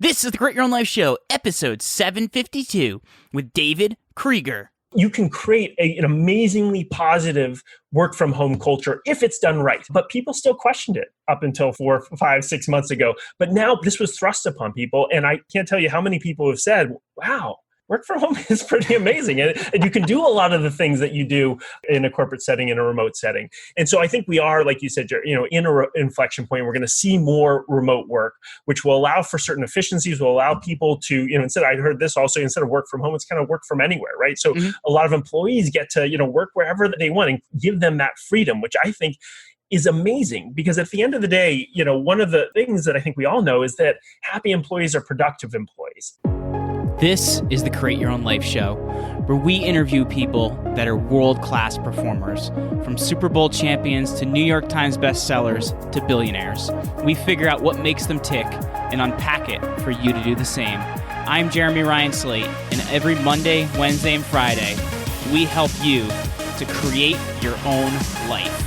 This is the Create Your Own Life Show, episode 752, with David Kreiger. You can create an amazingly positive work from home culture if it's done right. But people still questioned it up until 4, 5, 6 months ago. But now this was thrust upon people. And I can't tell you how many people have said, wow, work from home is pretty amazing. And you can do a lot of the things that you do in a corporate setting, in a remote setting. And so I think we are, like you said, in an inflection point. We're going to see more remote work, which will allow for certain efficiencies, will allow people to, instead of work from home, it's kind of work from anywhere, right? So a lot of employees get to, work wherever they want and give them that freedom, which I think is amazing, because at the end of the day, one of the things that I think we all know is that happy employees are productive employees. This is the Create Your Own Life Show, where we interview people that are world-class performers, from Super Bowl champions to New York Times bestsellers to billionaires. We figure out what makes them tick and unpack it for you to do the same. I'm Jeremy Ryan Slate, and every Monday, Wednesday, and Friday, we help you to create your own life.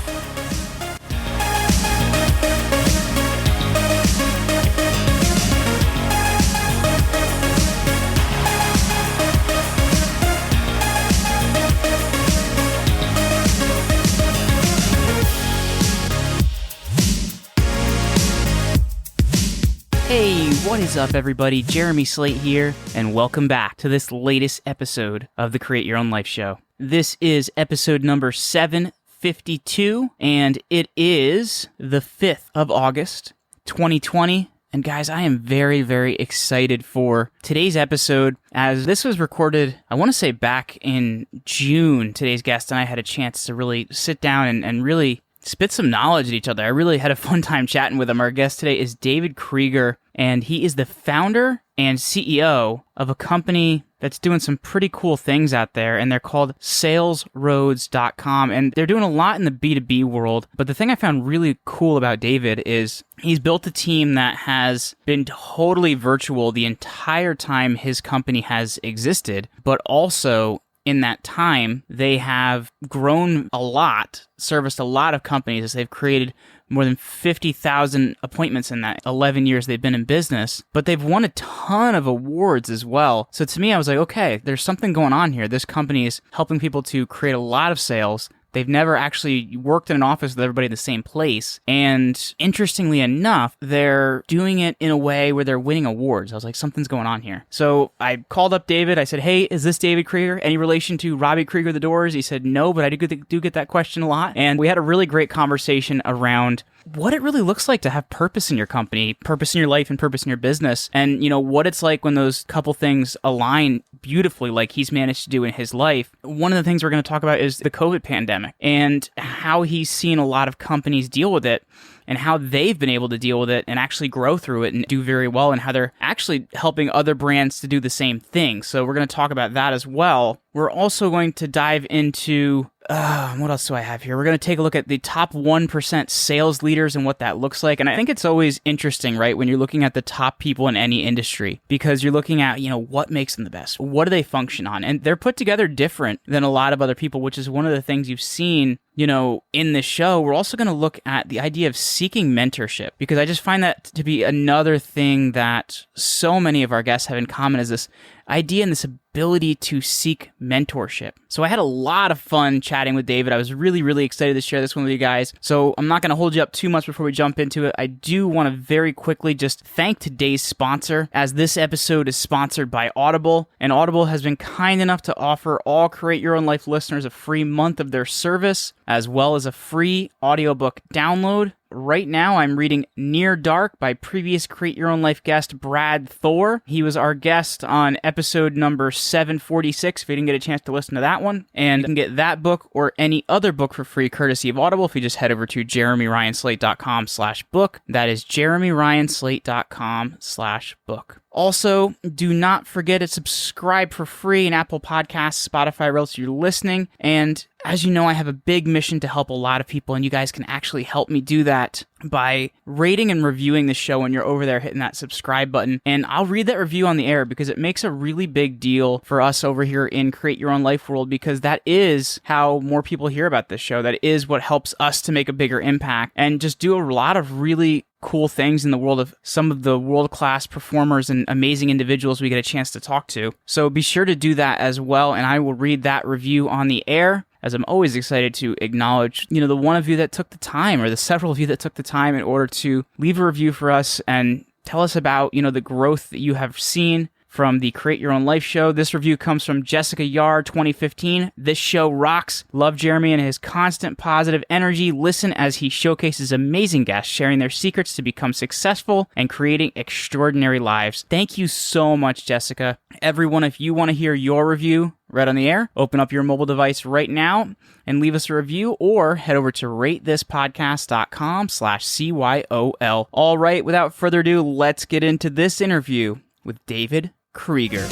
Hey, what is up, everybody? Jeremy Slate here, and welcome back to this latest episode of the Create Your Own Life Show. This is episode number 752, and it is the 5th of August, 2020. And guys, I am very, very excited for today's episode, as this was recorded, I want to say back in June. Today's guest and I had a chance to really sit down and really spit some knowledge at each other. I really had a fun time chatting with him. Our guest today is David Kreiger, and he is the founder and CEO of a company that's doing some pretty cool things out there, and they're called SalesRoads.com, and they're doing a lot in the B2B world. But the thing I found really cool about David is he's built a team that has been totally virtual the entire time his company has existed, but also in that time, they have grown a lot, serviced a lot of companies, as they've created more than 50,000 appointments in that 11 years they've been in business. But they've won a ton of awards as well. So to me, I was like, okay, there's something going on here. This company is helping people to create a lot of sales. They've never actually worked in an office with everybody in the same place. And interestingly enough, they're doing it in a way where they're winning awards. I was like, something's going on here. So I called up David. I said, hey, is this David Kreiger? Any relation to Robbie Krieger of the Doors? He said, no, but I do get that question a lot. And we had a really great conversation around what it really looks like to have purpose in your company, purpose in your life, and purpose in your business. And, what it's like when those couple things align beautifully, like he's managed to do in his life. One of the things we're going to talk about is the COVID pandemic and how he's seen a lot of companies deal with it, and how they've been able to deal with it and actually grow through it and do very well, and how they're actually helping other brands to do the same thing. So we're going to talk about that as well. We're also going to dive into, what else do I have here? We're going to take a look at the top 1% sales leaders and what that looks like. And I think it's always interesting, right, when you're looking at the top people in any industry, because you're looking at, what makes them the best? What do they function on? And they're put together different than a lot of other people, which is one of the things you've seen in this show. We're also going to look at the idea of seeking mentorship, because I just find that to be another thing that so many of our guests have in common, is this idea and this ability to seek mentorship. So I had a lot of fun chatting with David. I was really, really excited to share this one with you guys. So I'm not going to hold you up too much before we jump into it. I do want to very quickly just thank today's sponsor, as this episode is sponsored by Audible. And Audible has been kind enough to offer all Create Your Own Life listeners a free month of their service, as well as a free audiobook download. Right now, I'm reading Near Dark by previous Create Your Own Life guest Brad Thor. He was our guest on episode number 746, if you didn't get a chance to listen to that one. And you can get that book or any other book for free, courtesy of Audible, if you just head over to jeremyryanslate.com/book. That is jeremyryanslate.com/book. Also, do not forget to subscribe for free in Apple Podcasts, Spotify, where else you're listening. And as you know, I have a big mission to help a lot of people, and you guys can actually help me do that by rating and reviewing the show when you're over there hitting that subscribe button. And I'll read that review on the air because it makes a really big deal for us over here in Create Your Own Life world, because that is how more people hear about this show. That is what helps us to make a bigger impact and just do a lot of really cool things in the world of some of the world-class performers and amazing individuals we get a chance to talk to. So be sure to do that as well, and I will read that review on the air, as I'm always excited to acknowledge, the one of you that took the time, or the several of you that took the time in order to leave a review for us and tell us about, the growth that you have seen from the Create Your Own Life show. This review comes from Jessica Yar, 2015. This show rocks. Love Jeremy and his constant positive energy. Listen as he showcases amazing guests sharing their secrets to become successful and creating extraordinary lives. Thank you so much, Jessica. Everyone, if you want to hear your review read on the air, open up your mobile device right now and leave us a review, or head over to ratethispodcast.com/CYOL. All right, without further ado, let's get into this interview with David Kreiger.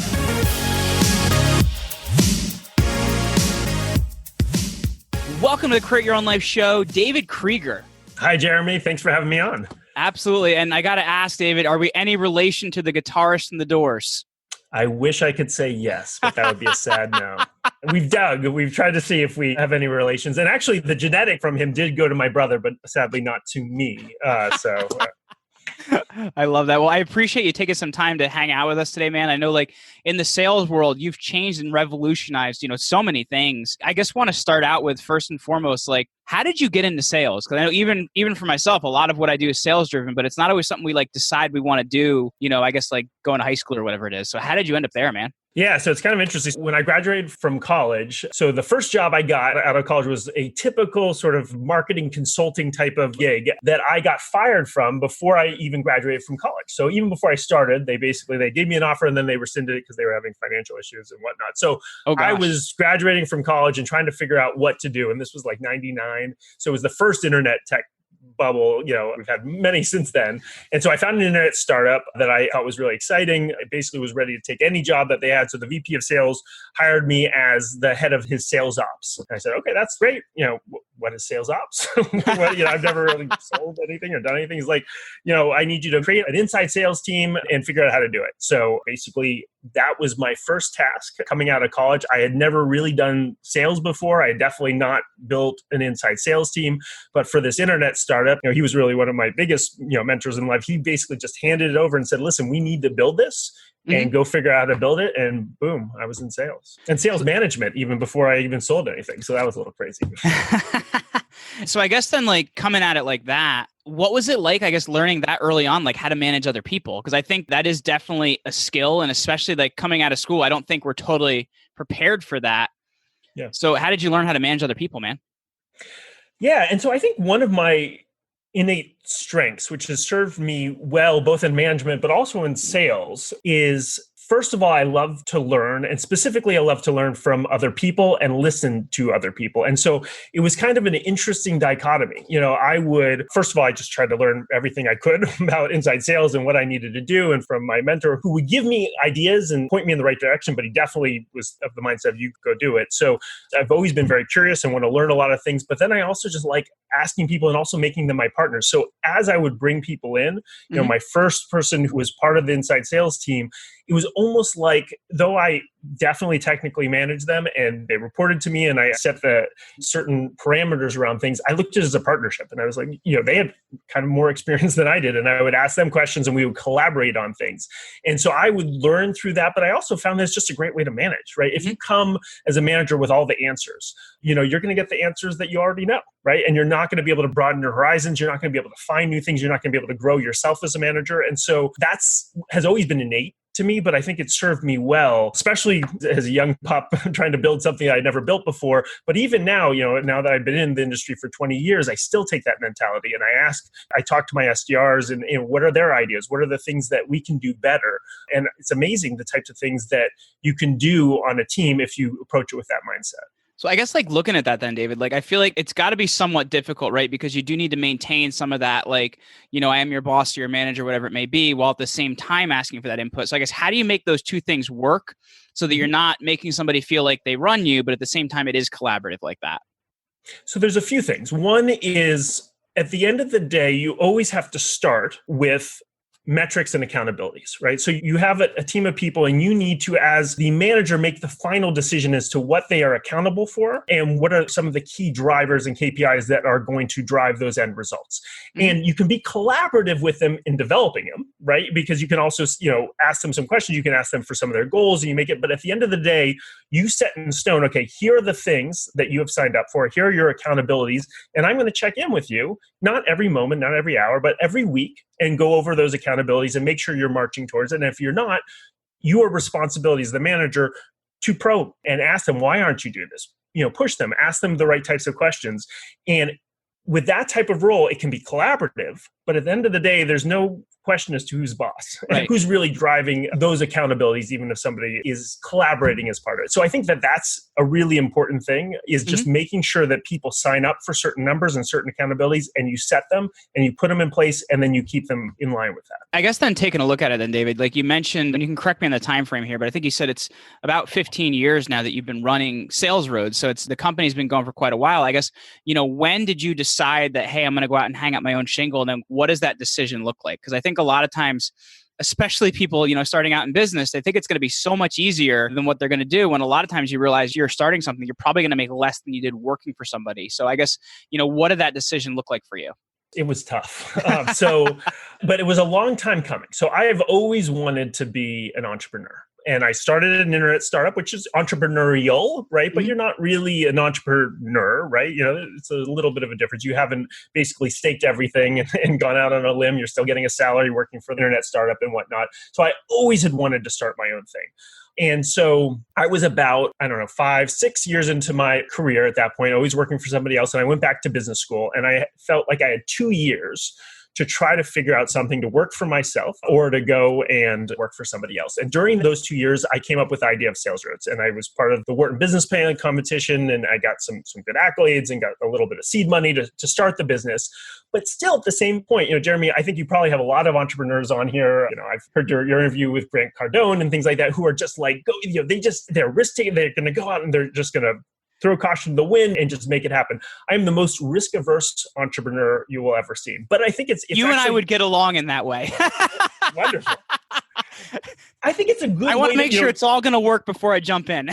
Welcome to the Create Your Own Life show, David Kreiger. Hi, Jeremy. Thanks for having me on. Absolutely. And I got to ask, David, are we any relation to the guitarist in The Doors? I wish I could say yes, but that would be a sad no. We've tried to see if we have any relations. And actually, the genetic from him did go to my brother, but sadly not to me. I love that. Well, I appreciate you taking some time to hang out with us today, man. I know, in the sales world, you've changed and revolutionized, so many things. I guess want to start out with, first and foremost, how did you get into sales? Because I know even for myself, a lot of what I do is sales driven, but it's not always something we decide we want to do, I guess going to high school or whatever it is. So how did you end up there, man? Yeah, so it's kind of interesting. When I graduated from college, so the first job I got out of college was a typical sort of marketing consulting type of gig that I got fired from before I even graduated from college. So even before I started, they gave me an offer and then they rescinded it because they were having financial issues and whatnot. So I was graduating from college and trying to figure out what to do. And this was 99. So it was the first internet tech bubble. We've had many since then. And so I found an internet startup that I thought was really exciting. I basically was ready to take any job that they had. So the VP of sales hired me as the head of his sales ops. And I said, okay, that's great. What is sales ops? I've never really sold anything or done anything. He's like, I need you to create an inside sales team and figure out how to do it. So basically, that was my first task coming out of college. I had never really done sales before. I had definitely not built an inside sales team. But for this internet startup, he was really one of my biggest, mentors in life. He basically just handed it over and said, listen, we need to build this and go figure out how to build it. And boom, I was in sales and sales management even before I even sold anything. So that was a little crazy. So I guess then coming at it like that, what was it like, I guess, learning that early on, how to manage other people? Because I think that is definitely a skill. And especially coming out of school, I don't think we're totally prepared for that. Yeah. So how did you learn how to manage other people, man? Yeah. And so I think one of my innate strengths, which has served me well, both in management, but also in sales, is first of all, I love to learn, and specifically I love to learn from other people and listen to other people. And so it was kind of an interesting dichotomy. I would, first of all, I just tried to learn everything I could about inside sales and what I needed to do, and from my mentor, who would give me ideas and point me in the right direction, but he definitely was of the mindset of, you go do it. So I've always been very curious and want to learn a lot of things, but then I also just like asking people and also making them my partners. So as I would bring people in, my first person who was part of the inside sales team, it was almost like, though I definitely technically managed them and they reported to me and I set the certain parameters around things, I looked at it as a partnership. And I was like, they had kind of more experience than I did. And I would ask them questions and we would collaborate on things. And so I would learn through that. But I also found that it's just a great way to manage, right? If you come as a manager with all the answers, you're going to get the answers that you already know, right? And you're not going to be able to broaden your horizons. You're not going to be able to find new things. You're not going to be able to grow yourself as a manager. And so has always been innate to me, but I think it served me well, especially as a young pup trying to build something I'd never built before. But even now, now that I've been in the industry for 20 years, I still take that mentality and I talk to my SDRs and what are their ideas? What are the things that we can do better? And it's amazing the types of things that you can do on a team if you approach it with that mindset. So I guess like looking at that then, David, like I feel like it's got to be somewhat difficult, right? Because you do need to maintain some of that, like, I am your boss or your manager, whatever it may be, while at the same time asking for that input. So I guess how do you make those two things work so that you're not making somebody feel like they run you, but at the same time it is collaborative like that? So there's a few things. One is at the end of the day, you always have to start with metrics and accountabilities, right? So you have a team of people and you need to, as the manager, make the final decision as to what they are accountable for and what are some of the key drivers and KPIs that are going to drive those end results. And you can be collaborative with them in developing them, right? Because you can also, ask them some questions. You can ask them for some of their goals and you make it. But at the end of the day, you set in stone, okay, here are the things that you have signed up for. Here are your accountabilities. And I'm going to check in with you, not every moment, not every hour, but every week, and go over those accountabilities and make sure you're marching towards it. And if you're not, your responsibility as the manager to probe and ask them, why aren't you doing this? Push them, ask them the right types of questions. And with that type of role, it can be collaborative, but at the end of the day, there's no question as to who's boss and who's really driving those accountabilities, even if somebody is collaborating as part of it. So I think that that's a really important thing, is just making sure that people sign up for certain numbers and certain accountabilities, and you set them and you put them in place, and then you keep them in line with that. I guess then taking a look at it then, David, like you mentioned, and you can correct me on the time frame here, but I think you said it's about 15 years now that you've been running SalesRoads. So the company's been going for quite a while. I guess, when did you decide that, hey, I'm going to go out and hang up my own shingle? And then what does that decision look like? Because I think a lot of times, especially people, starting out in business, they think it's going to be so much easier than what they're going to do. When a lot of times you realize you're starting something, you're probably going to make less than you did working for somebody. So I guess, what did that decision look like for you? It was tough. But it was a long time coming. So I have always wanted to be an entrepreneur. And I started an internet startup, which is entrepreneurial, right? But you're not really an entrepreneur, right? It's a little bit of a difference. You haven't basically staked everything and gone out on a limb. You're still getting a salary working for the internet startup and whatnot. So I always had wanted to start my own thing. And so I was about, 5, 6 years into my career at that point, always working for somebody else. And I went back to business school, and I felt like I had 2 years to try to figure out something to work for myself or to go and work for somebody else. And during those 2 years, I came up with the idea of SalesRoads, and I was part of the Wharton Business Plan competition, and I got some good accolades and got a little bit of seed money to start the business. But still, at the same point, Jeremy, I think you probably have a lot of entrepreneurs on here. I've heard your interview with Grant Cardone and things like that, who are just like, they're risk taking. They're going to go out and they're just going to throw caution to the wind and just make it happen. I am the most risk-averse entrepreneur you will ever see. But I think it's you actually, and I would get along in that way. Wonderful. I think it's a good way. I want to make sure it's all going to work before I jump in.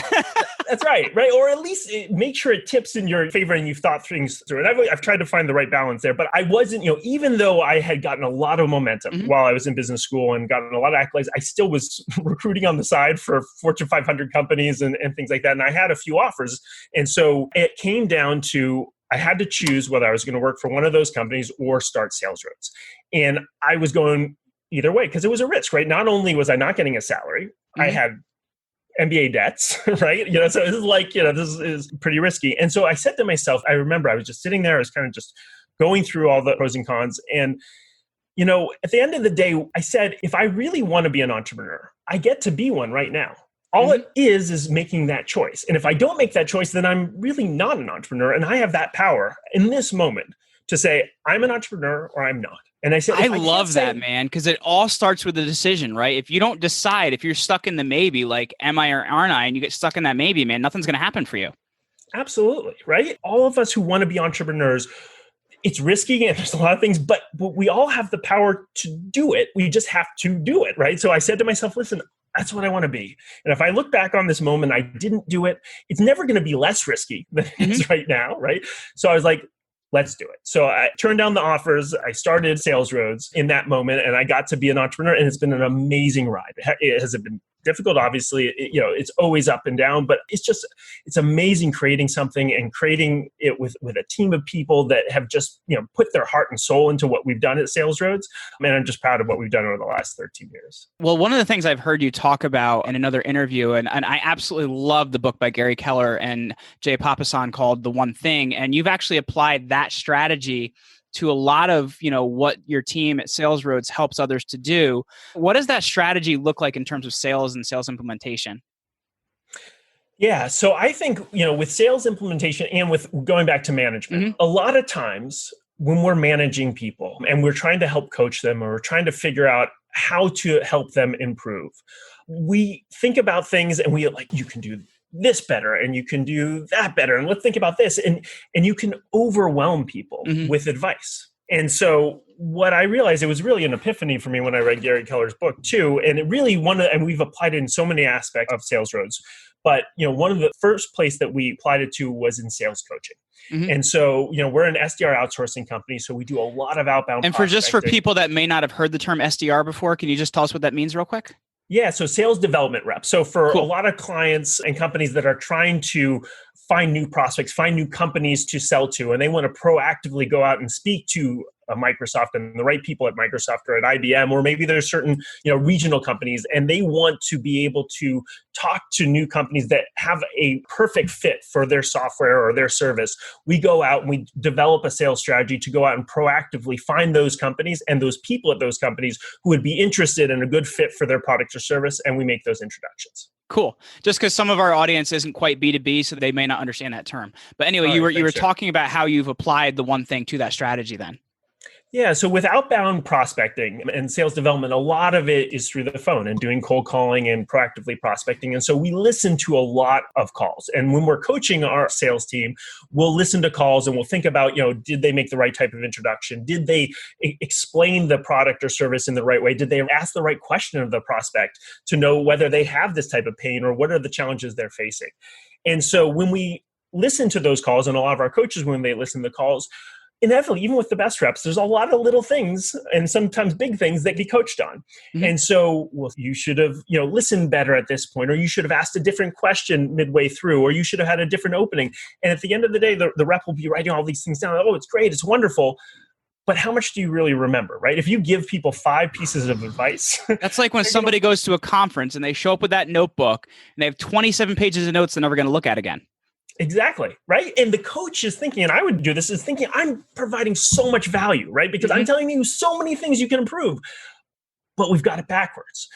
That's right? Or at least make sure it tips in your favor and you've thought things through. And I've tried to find the right balance there. But I wasn't, even though I had gotten a lot of momentum while I was in business school and gotten a lot of accolades, I still was recruiting on the side for Fortune 500 companies and things like that. And I had a few offers. And so it came down to, I had to choose whether I was going to work for one of those companies or start SalesRoads. And I was going either way because it was a risk, right? Not only was I not getting a salary, I had MBA debts, right? So this is like, this is pretty risky. And so I said to myself, I remember I was just sitting there, I was kind of just going through all the pros and cons. And, at the end of the day, I said, if I really want to be an entrepreneur, I get to be one right now. All it is making that choice. And if I don't make that choice, then I'm really not an entrepreneur. And I have that power in this moment to say, I'm an entrepreneur or I'm not. And I said, I love that, man, because it all starts with a decision, right? If you don't decide, if you're stuck in the maybe, like, am I or aren't I, and you get stuck in that maybe, man, nothing's going to happen for you. Absolutely, right? All of us who want to be entrepreneurs, it's risky and there's a lot of things, but we all have the power to do it. We just have to do it, right? So I said to myself, listen, that's what I want to be. And if I look back on this moment, I didn't do it. It's never going to be less risky than it is right now, right? So I was like, let's do it. So I turned down the offers. I started SalesRoads in that moment, and I got to be an entrepreneur, and it's been an amazing ride. It has been difficult, obviously. It's always up and down, but it's amazing creating something and creating it with a team of people that have just, put their heart and soul into what we've done at SalesRoads. And I'm just proud of what we've done over the last 13 years. Well, one of the things I've heard you talk about in another interview, and I absolutely love the book by Gary Keller and Jay Papasan called The One Thing. And you've actually applied that strategy to a lot of, what your team at SalesRoads helps others to do. What does that strategy look like in terms of sales and sales implementation? Yeah. So I think, with sales implementation and with going back to management, a lot of times when we're managing people and we're trying to help coach them or we're trying to figure out how to help them improve, we think about things and we like, you can do this better and you can do that better. And let's think about this. And you can overwhelm people with advice. And so what I realized, it was really an epiphany for me when I read Gary Keller's book too. And it really and we've applied it in so many aspects of SalesRoads. But, one of the first place that we applied it to was in sales coaching. And so, we're an SDR outsourcing company. So we do a lot of outbound. And for people that may not have heard the term SDR before, can you just tell us what that means real quick? Yeah. So sales development rep. So for a lot of clients and companies that are trying to find new prospects, find new companies to sell to, and they want to proactively go out and speak to Microsoft and the right people at Microsoft or at IBM, or maybe there's certain, regional companies, and they want to be able to talk to new companies that have a perfect fit for their software or their service. We go out and we develop a sales strategy to go out and proactively find those companies and those people at those companies who would be interested in a good fit for their product or service, and we make those introductions. Cool. Just because some of our audience isn't quite B2B, so they may not understand that term. But anyway, you were talking about how you've applied the one thing to that strategy then. Yeah. So with outbound prospecting and sales development, a lot of it is through the phone and doing cold calling and proactively prospecting. And so we listen to a lot of calls. And when we're coaching our sales team, we'll listen to calls and we'll think about, did they make the right type of introduction? Did they explain the product or service in the right way? Did they ask the right question of the prospect to know whether they have this type of pain or what are the challenges they're facing? And so when we listen to those calls, and a lot of our coaches, when they listen to the calls, inevitably, even with the best reps, there's a lot of little things and sometimes big things that get coached on. And so, you should have, listened better at this point, or you should have asked a different question midway through, or you should have had a different opening. And at the end of the day, the rep will be writing all these things down. Oh, it's great. It's wonderful. But how much do you really remember, right? If you give people 5 pieces of advice. That's like when somebody goes to a conference and they show up with that notebook and they have 27 pages of notes they're never going to look at again. Exactly. Right. And the coach is thinking, and I would do this, is thinking, I'm providing so much value, right? Because I'm telling you so many things you can improve, but we've got it backwards.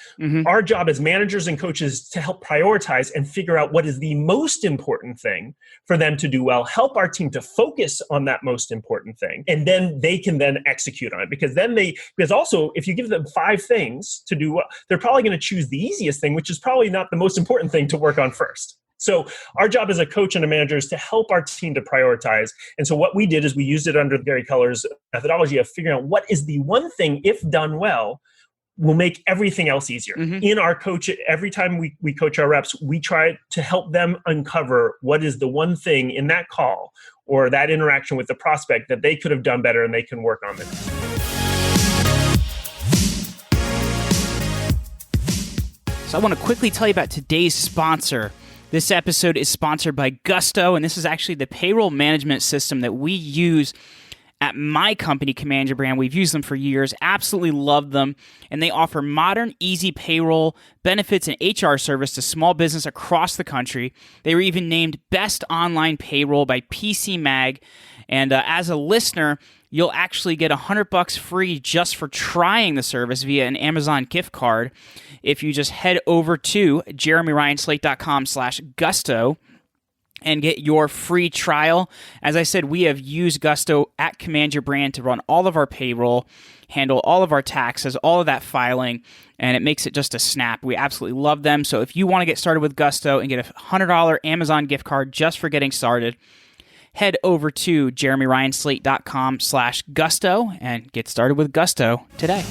Our job as managers and coaches to help prioritize and figure out what is the most important thing for them to do well, help our team to focus on that most important thing. And then they can then execute on it, because also if you give them 5 things to do well, they're probably going to choose the easiest thing, which is probably not the most important thing to work on first. So our job as a coach and a manager is to help our team to prioritize. And so what we did is we used it under Gary Keller's methodology of figuring out what is the one thing, if done well, will make everything else easier. In our coach, every time we coach our reps, we try to help them uncover what is the one thing in that call or that interaction with the prospect that they could have done better and they can work on it. So I want to quickly tell you about today's sponsor. This episode is sponsored by Gusto, and this is actually the payroll management system that we use at my company, Command Your Brand. We've used them for years, absolutely love them, and they offer modern, easy payroll, benefits, and HR service to small business across the country. They were even named Best Online Payroll by PC Mag, and as a listener, you'll actually get $100 free just for trying the service via an Amazon gift card if you just head over to jeremyryanslate.com/gusto and get your free trial. As I said, we have used Gusto at Command Your Brand to run all of our payroll, handle all of our taxes, all of that filing, and it makes it just a snap. We absolutely love them. So if you want to get started with Gusto and get a $100 Amazon gift card just for getting started, head over to jeremyryanslate.com/gusto and get started with Gusto today.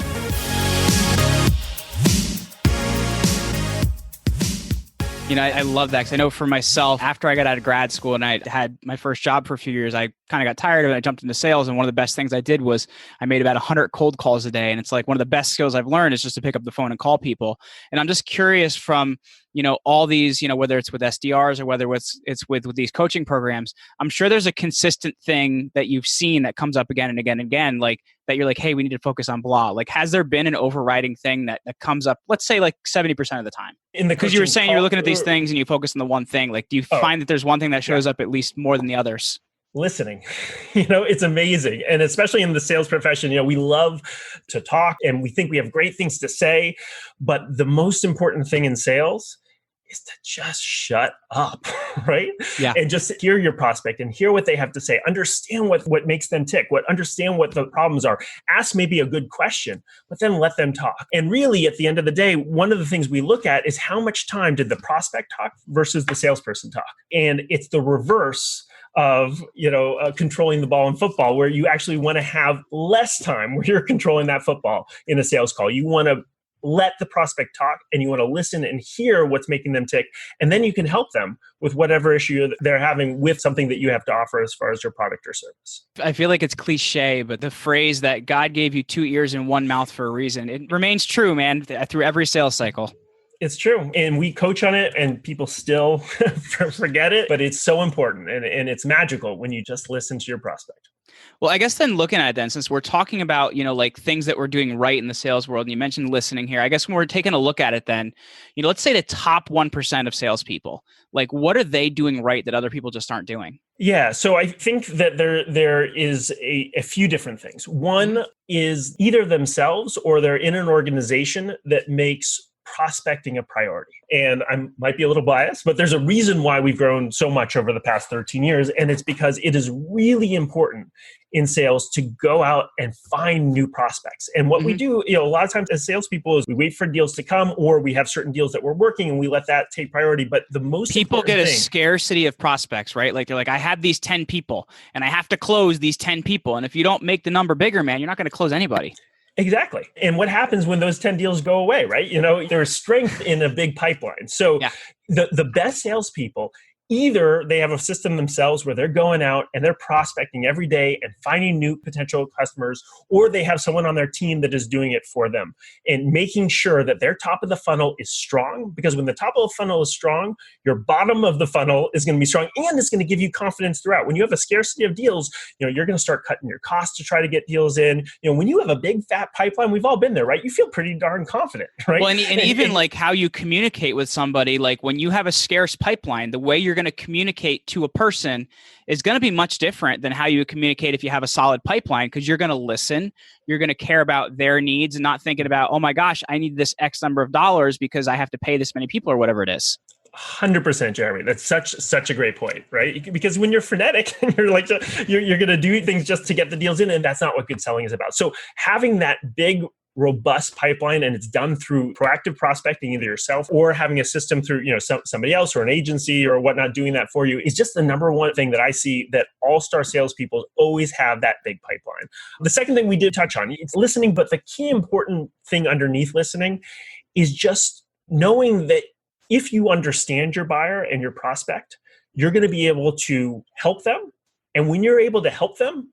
I love that because I know for myself, after I got out of grad school and I had my first job for a few years, I kind of got tired of it. I jumped into sales. And one of the best things I did was I made about 100 cold calls a day. And it's like one of the best skills I've learned is just to pick up the phone and call people. And I'm just curious from, all these, whether it's with SDRs or whether it's with these coaching programs, I'm sure there's a consistent thing that you've seen that comes up again and again and again, like that you're like, hey, we need to focus on blah. Like, has there been an overriding thing that comes up, let's say like 70% of the time? Because you were saying you're looking at these things and you focus on the one thing. Like, do you find that there's one thing that shows up at least more than the others? Listening. It's amazing. And especially in the sales profession, we love to talk and we think we have great things to say. But the most important thing in sales is to just shut up, right? Yeah. And just hear your prospect and hear what they have to say. Understand what makes them tick, understand what the problems are. Ask maybe a good question, but then let them talk. And really, at the end of the day, one of the things we look at is how much time did the prospect talk versus the salesperson talk. And it's the reverse of controlling the ball in football, where you actually want to have less time where you're controlling that football in a sales call. You want to let the prospect talk, and you want to listen and hear what's making them tick. And then you can help them with whatever issue they're having with something that you have to offer as far as your product or service. I feel like it's cliche, but the phrase that God gave you 2 ears and 1 mouth for a reason, it remains true, man, through every sales cycle. It's true. And we coach on it and people still forget it, but it's so important. And it's magical when you just listen to your prospect. Well, I guess then looking at it then, since we're talking about, like things that we're doing right in the sales world, and you mentioned listening here, I guess when we're taking a look at it then, let's say the top 1% of salespeople, like what are they doing right that other people just aren't doing? Yeah. So I think that there is a few different things. One is either themselves or they're in an organization that makes prospecting a priority. And I might be a little biased, but there's a reason why we've grown so much over the past 13 years. And it's because it is really important in sales to go out and find new prospects. And what we do, a lot of times as salespeople is we wait for deals to come, or we have certain deals that we're working and we let that take priority. But the most people get a scarcity of prospects, right? Like they're like, I have these 10 people and I have to close these 10 people. And if you don't make the number bigger, man, you're not going to close anybody. Exactly. And what happens when those 10 deals go away, right? There's strength in a big pipeline. So the best salespeople, either they have a system themselves where they're going out and they're prospecting every day and finding new potential customers, or they have someone on their team that is doing it for them and making sure that their top of the funnel is strong. Because when the top of the funnel is strong, your bottom of the funnel is going to be strong, and it's going to give you confidence throughout. When you have a scarcity of deals, you're going to start cutting your costs to try to get deals in. When you have a big fat pipeline, we've all been there, right? You feel pretty darn confident, right? Well, and even like how you communicate with somebody, like when you have a scarce pipeline, the way you're going to communicate to a person is going to be much different than how you communicate if you have a solid pipeline, because you're going to listen, you're going to care about their needs and not thinking about, oh my gosh, I need this X number of dollars because I have to pay this many people or whatever it is. 100%, Jeremy. That's such a great point, right? Because when you're frenetic and you're like, you're going to do things just to get the deals in, and that's not what good selling is about. So having that big, robust pipeline, and it's done through proactive prospecting, either yourself or having a system through somebody else or an agency or whatnot doing that for you, is just the number one thing that I see that all-star salespeople always have, that big pipeline. The second thing we did touch on, it's listening, but the key important thing underneath listening is just knowing that if you understand your buyer and your prospect, you're going to be able to help them. And when you're able to help them,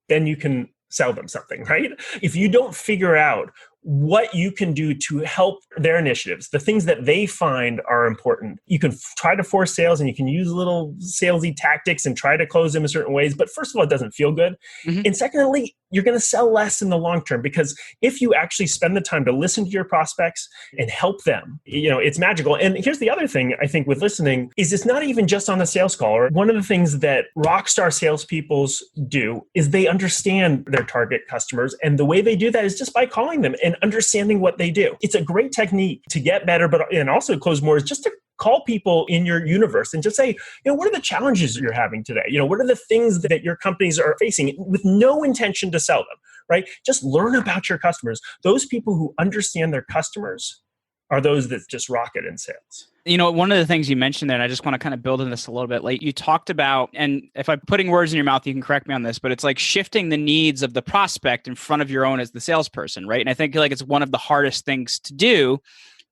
then you can sell them something, right? If you don't figure out what you can do to help their initiatives, the things that they find are important, you can try to force sales and you can use little salesy tactics and try to close them in certain ways. But first of all, it doesn't feel good. And secondly, you're going to sell less in the long term, because if you actually spend the time to listen to your prospects and help them, it's magical. And here's the other thing I think with listening is it's not even just on the sales call. One of the things that rock star salespeople do is they understand their target customers. And the way they do that is just by calling them and understanding what they do. It's a great technique to get better, and also close more, is just to call people in your universe and just say, what are the challenges you're having today? What are the things that your companies are facing, with no intention to sell them, right? Just learn about your customers. Those people who understand their customers are those that just rocket in sales. One of the things you mentioned there, and I just want to kind of build on this a little bit, like you talked about, and if I'm putting words in your mouth, you can correct me on this, but it's like shifting the needs of the prospect in front of your own as the salesperson, right? And I think like it's one of the hardest things to do,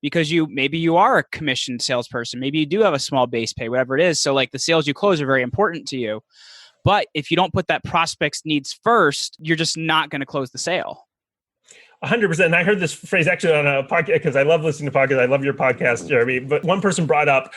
because maybe you are a commissioned salesperson, maybe you do have a small base pay, whatever it is. So like the sales you close are very important to you. But if you don't put that prospect's needs first, you're just not going to close the sale. 100%. And I heard this phrase actually on a podcast, because I love listening to podcasts. I love your podcast, Jeremy. But one person brought up,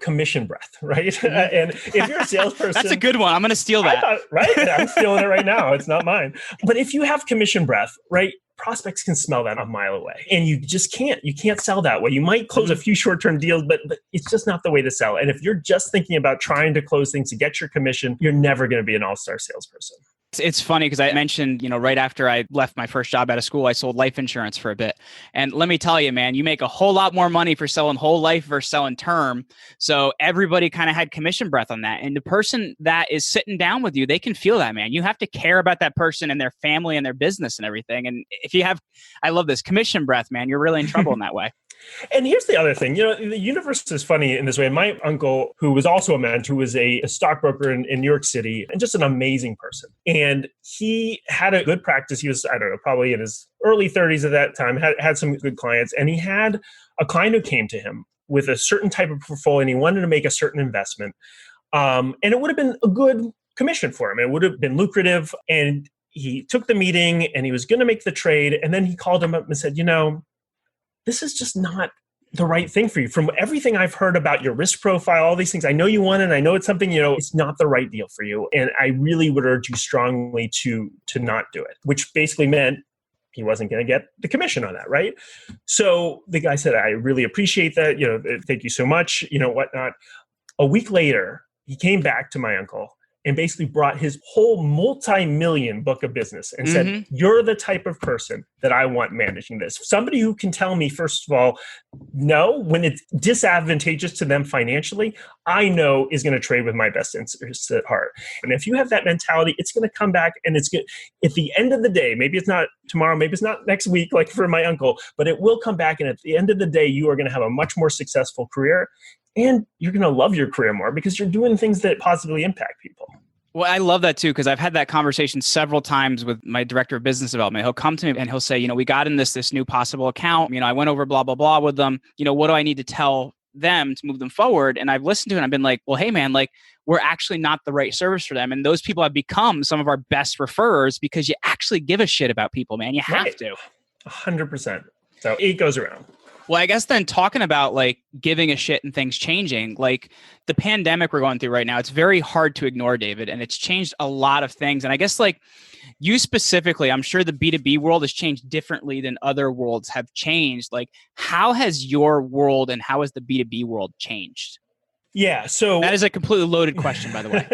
commission breath, right? And if you're a salesperson, that's a good one. I'm going to steal that. Right? I'm stealing it right now. It's not mine. But if you have commission breath, right? Prospects can smell that a mile away, and you just can't. You can't sell that way. You might close a few short-term deals, but it's just not the way to sell. And if you're just thinking about trying to close things to get your commission, you're never going to be an all-star salesperson. It's funny because I mentioned, right after I left my first job out of school, I sold life insurance for a bit. And let me tell you, man, you make a whole lot more money for selling whole life versus selling term. So everybody kind of had commission breath on that. And the person that is sitting down with you, they can feel that, man. You have to care about that person and their family and their business and everything. And if you have, I love this, commission breath, man, you're really in trouble in that way. And here's the other thing, the universe is funny in this way. My uncle, who was also a mentor, who was a stockbroker in New York City and just an amazing person. And he had a good practice. He was, I don't know, probably in his early 30s at that time, had some good clients. And he had a client who came to him with a certain type of portfolio and he wanted to make a certain investment. And it would have been a good commission for him. It would have been lucrative. And he took the meeting and he was going to make the trade. And then he called him up and said, this is just not the right thing for you. From everything I've heard about your risk profile, all these things, I know you want it. I know it's something, it's not the right deal for you. And I really would urge you strongly to not do it, which basically meant he wasn't going to get the commission on that, right? So the guy said, I really appreciate that. Thank you so much, whatnot. A week later, he came back to my uncle and basically brought his whole multi-million book of business and said, you're the type of person that I want managing this. Somebody who can tell me, first of all, no, when it's disadvantageous to them financially, I know is going to trade with my best interests at heart. And if you have that mentality, it's going to come back and it's good. At the end of the day, maybe it's not tomorrow, maybe it's not next week, like for my uncle, but it will come back. And at the end of the day, you are going to have a much more successful career. And you're going to love your career more because you're doing things that positively impact people. Well, I love that too, because I've had that conversation several times with my director of business development. He'll come to me and he'll say, we got in this new possible account. I went over blah, blah, blah with them. What do I need to tell them to move them forward? And I've listened to it and I've been like, well, hey, man, we're actually not the right service for them. And those people have become some of our best referrers because you actually give a shit about people, man. You have to. 100%. So it goes around. Well, I guess then talking about giving a shit and things changing, the pandemic we're going through right now, it's very hard to ignore, David, and it's changed a lot of things. And I guess you specifically, I'm sure the B2B world has changed differently than other worlds have changed. How has your world and how has the B2B world changed? Yeah. So that is a completely loaded question, by the way.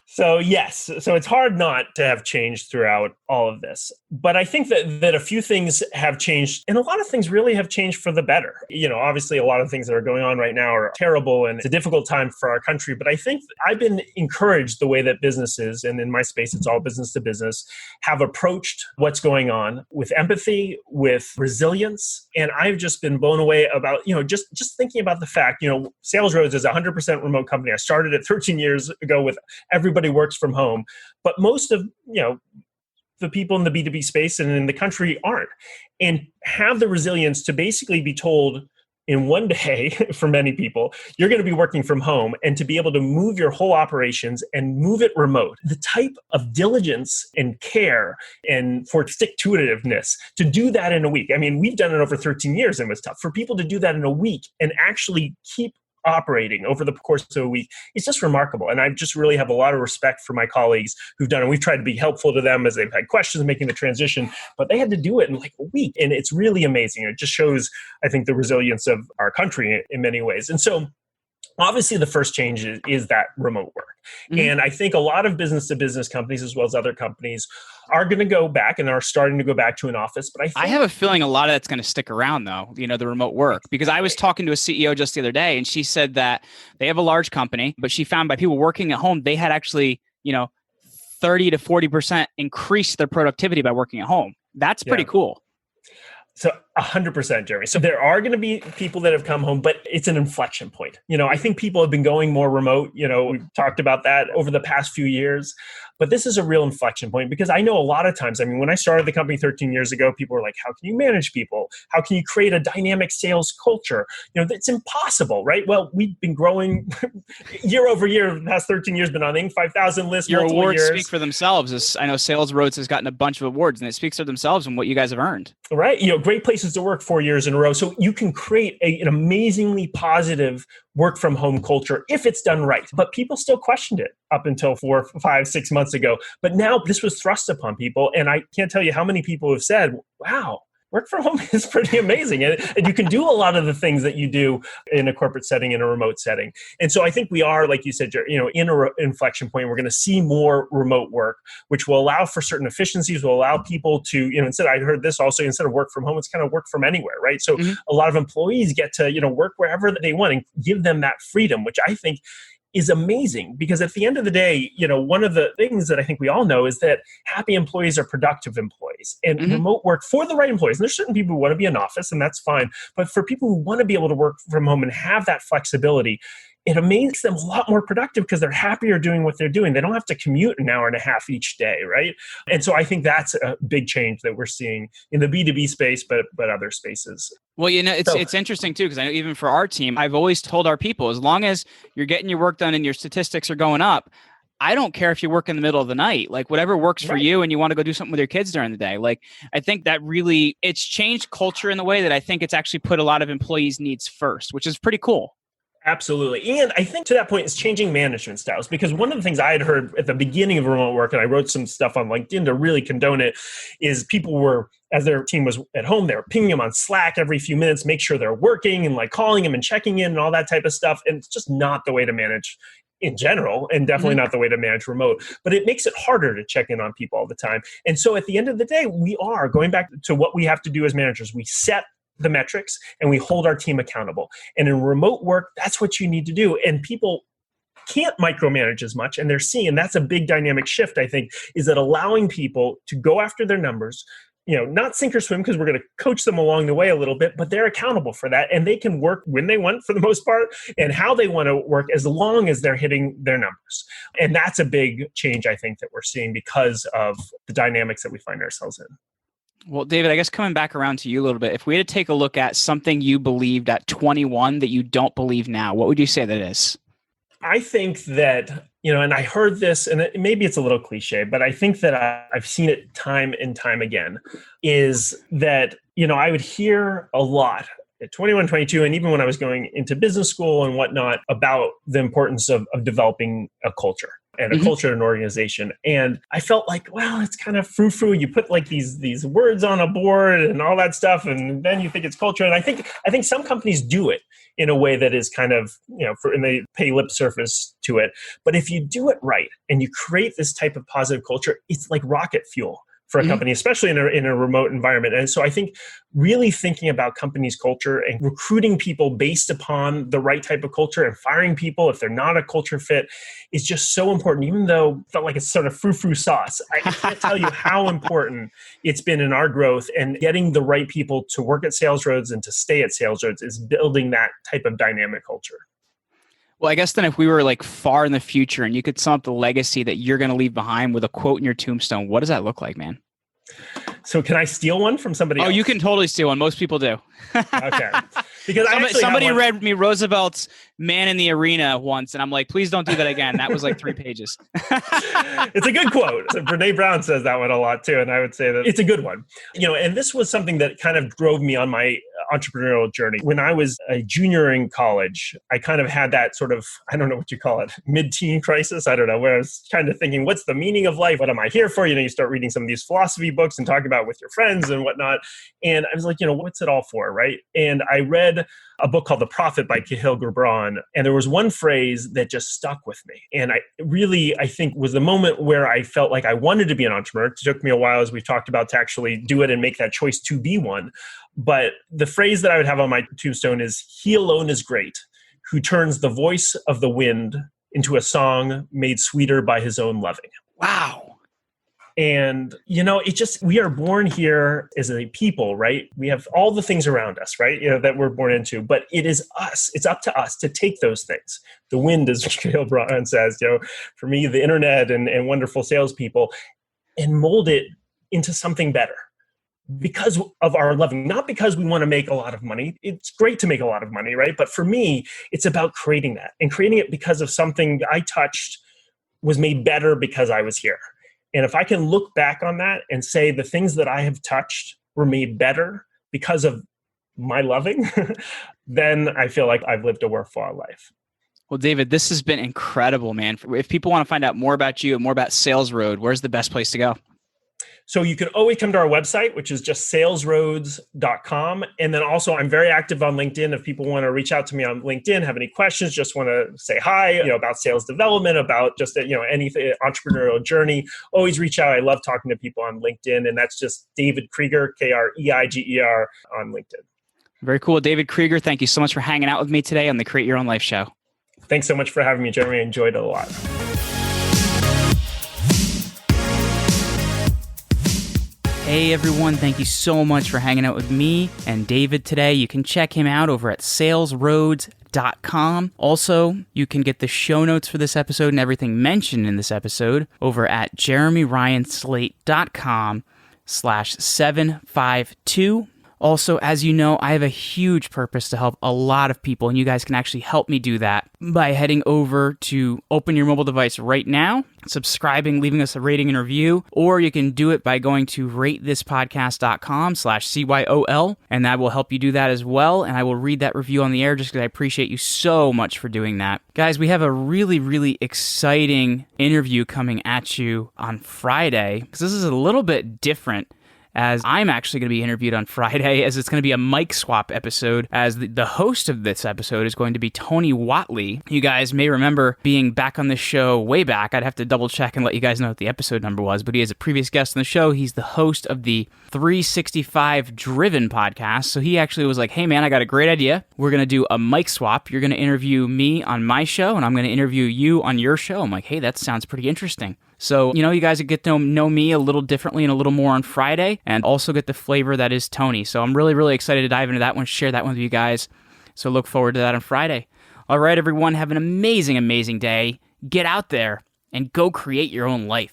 So yes, so it's hard not to have changed throughout all of this. But I think that a few things have changed and a lot of things really have changed for the better. Obviously a lot of things that are going on right now are terrible and it's a difficult time for our country. But I think I've been encouraged the way that businesses, and in my space, it's all business to business, have approached what's going on with empathy, with resilience. And I've just been blown away about, just thinking about the fact, SalesRoads is a 100% remote company. I started it 13 years ago with everybody works from home, but most of, the people in the B2B space and in the country aren't, and have the resilience to basically be told in one day, for many people, you're going to be working from home, and to be able to move your whole operations and move it remote. The type of diligence and care and for stick-to-itiveness to do that in a week. I mean, we've done it over 13 years and it was tough. For people to do that in a week and actually keep operating over the course of a week, it's just remarkable. And I just really have a lot of respect for my colleagues who've done it. We've tried to be helpful to them as they've had questions making the transition, but they had to do it in a week. And it's really amazing. It just shows, I think, the resilience of our country in many ways. And so obviously, the first change is that remote work. Mm-hmm. And I think a lot of business-to-business companies, as well as other companies, are going to go back and are starting to go back to an office. But I have a feeling a lot of that's going to stick around, though, the remote work. Because I was talking to a CEO just the other day, and she said that they have a large company, but she found by people working at home, they had actually, 30 to 40% increased their productivity by working at home. That's pretty cool. So 100%, Jeremy. So there are going to be people that have come home, but it's an inflection point. I think people have been going more remote. We've talked about that over the past few years, but this is a real inflection point because I know a lot of times, when I started the company 13 years ago, people were like, how can you manage people? How can you create a dynamic sales culture? It's impossible, right? Well, we've been growing year over year. The past 13 years, been on the Inc. 5000 list. Your awards years. Speak for themselves. I know SalesRoads has gotten a bunch of awards, and it speaks for themselves and what you guys have earned. Right. Great places to work 4 years in a row. So you can create an amazingly positive work from home culture if it's done right. But people still questioned it up until 4, 5, 6 months ago. But now this was thrust upon people. And I can't tell you how many people have said, wow, work from home is pretty amazing. And you can do a lot of the things that you do in a corporate setting, in a remote setting. And so I think we are, like you said, in an inflection point. We're going to see more remote work, which will allow for certain efficiencies, will allow people to, instead, I heard this also, instead of work from home, it's kind of work from anywhere, right? So a lot of employees get to, work wherever they want and give them that freedom, which I think is amazing, because at the end of the day, one of the things that I think we all know is that happy employees are productive employees, and remote work for the right employees. And there's certain people who want to be in office, and that's fine. But for people who want to be able to work from home and have that flexibility, it makes them a lot more productive because they're happier doing what they're doing. They don't have to commute an hour and a half each day, right? And so I think that's a big change that we're seeing in the B2B space, but other spaces. Well, it's interesting too, because I know even for our team, I've always told our people, as long as you're getting your work done and your statistics are going up, I don't care if you work in the middle of the night, like whatever works for you, and you want to go do something with your kids during the day. Like, I think that really, it's changed culture in the way that I think it's actually put a lot of employees' needs first, which is pretty cool. Absolutely. And I think to that point, it's changing management styles, because one of the things I had heard at the beginning of remote work, and I wrote some stuff on LinkedIn to really condone it, is people were, as their team was at home, they were pinging them on Slack every few minutes, make sure they're working, and like calling them and checking in and all that type of stuff. And it's just not the way to manage in general, and definitely not the way to manage remote. But it makes it harder to check in on people all the time. And so at the end of the day, we are going back to what we have to do as managers. We set the metrics and we hold our team accountable. And in remote work, that's what you need to do. And people can't micromanage as much. And they're seeing, and that's a big dynamic shift, I think, is that allowing people to go after their numbers, not sink or swim, because we're going to coach them along the way a little bit, but they're accountable for that. And they can work when they want for the most part, and how they want to work, as long as they're hitting their numbers. And that's a big change, I think, that we're seeing because of the dynamics that we find ourselves in. Well, David, I guess coming back around to you a little bit, if we had to take a look at something you believed at 21 that you don't believe now, what would you say that is? I think that, and I heard this, and maybe it's a little cliche, but I think that I've seen it time and time again, is that, I would hear a lot at 21, 22, and even when I was going into business school and whatnot, about the importance of developing a culture. And a culture in an organization. And I felt like, well, it's kind of frou-frou. You put like these words on a board and all that stuff, and then you think it's culture. And I think some companies do it in a way that is kind of, and they pay lip service to it. But if you do it right and you create this type of positive culture, it's like rocket fuel for a company, especially in a remote environment. And so I think really thinking about companies' culture and recruiting people based upon the right type of culture, and firing people if they're not a culture fit, is just so important. Even though it felt like it's sort of frou-frou sauce, I can't tell you how important it's been in our growth, and getting the right people to work at SalesRoads and to stay at SalesRoads is building that type of dynamic culture. Well, I guess then if we were like far in the future and you could sum up the legacy that you're going to leave behind with a quote in your tombstone, what does that look like, man? So can I steal one from somebody else? Oh, you can totally steal one. Most people do. Okay. Because somebody read me Roosevelt's Man in the Arena once, and I'm like, please don't do that again. That was like 3 pages. It's a good quote. So Brene Brown says that one a lot too, and I would say that it's a good one. And this was something that kind of drove me on my entrepreneurial journey. When I was a junior in college, I kind of had that sort of, I don't know what you call it, mid-teen crisis. I don't know, where I was kind of thinking, what's the meaning of life? What am I here for? You start reading some of these philosophy books and talking about with your friends and whatnot. And I was like, what's it all for, right? And I read a book called The Prophet by Kahlil Gibran. And there was one phrase that just stuck with me. And I think was the moment where I felt like I wanted to be an entrepreneur. It took me a while, as we've talked about, to actually do it and make that choice to be one. But the phrase that I would have on my tombstone is, "He alone is great, who turns the voice of the wind into a song made sweeter by his own loving." Wow. And, we are born here as a people, right? We have all the things around us, right? That we're born into, but it is us. It's up to us to take those things. The wind, as Kahlil Gibran says, for me, the internet and wonderful salespeople, and mold it into something better because of our loving, not because we want to make a lot of money. It's great to make a lot of money, right? But for me, it's about creating that, and creating it because of something I touched was made better because I was here. And if I can look back on that and say the things that I have touched were made better because of my loving, then I feel like I've lived a worthwhile life. Well, David, this has been incredible, man. If people want to find out more about you and more about SalesRoad, where's the best place to go? So you can always come to our website, which is just salesroads.com. And then also I'm very active on LinkedIn. If people want to reach out to me on LinkedIn, have any questions, just want to say hi, about sales development, about just, anything, entrepreneurial journey, always reach out. I love talking to people on LinkedIn. And that's just David Kreiger, Kreiger on LinkedIn. Very cool. David Kreiger, thank you so much for hanging out with me today on the Create Your Own Life show. Thanks so much for having me, Jeremy. I enjoyed it a lot. Hey everyone, thank you so much for hanging out with me and David today. You can check him out over at SalesRoads.com. Also, you can get the show notes for this episode and everything mentioned in this episode over at JeremyRyanSlate.com/752. Also, as you know, I have a huge purpose to help a lot of people, and you guys can actually help me do that by heading over to open your mobile device right now, subscribing, leaving us a rating and review, or you can do it by going to ratethispodcast.com/CYOL, and that will help you do that as well, and I will read that review on the air just because I appreciate you so much for doing that. Guys, we have a really, really exciting interview coming at you on Friday, because this is a little bit different, as I'm actually going to be interviewed on Friday, as it's going to be a mic swap episode, as the host of this episode is going to be Tony Watley. You guys may remember being back on this show way back. I'd have to double check and let you guys know what the episode number was, but he is a previous guest on the show. He's the host of the 365 Driven podcast. So he actually was like, hey man, I got a great idea. We're going to do a mic swap. You're going to interview me on my show, and I'm going to interview you on your show. I'm like, hey, that sounds pretty interesting. So, you guys get to know me a little differently and a little more on Friday, and also get the flavor that is Tony. So I'm really, really excited to dive into that one, share that one with you guys. So look forward to that on Friday. All right, everyone, have an amazing, amazing day. Get out there and go create your own life.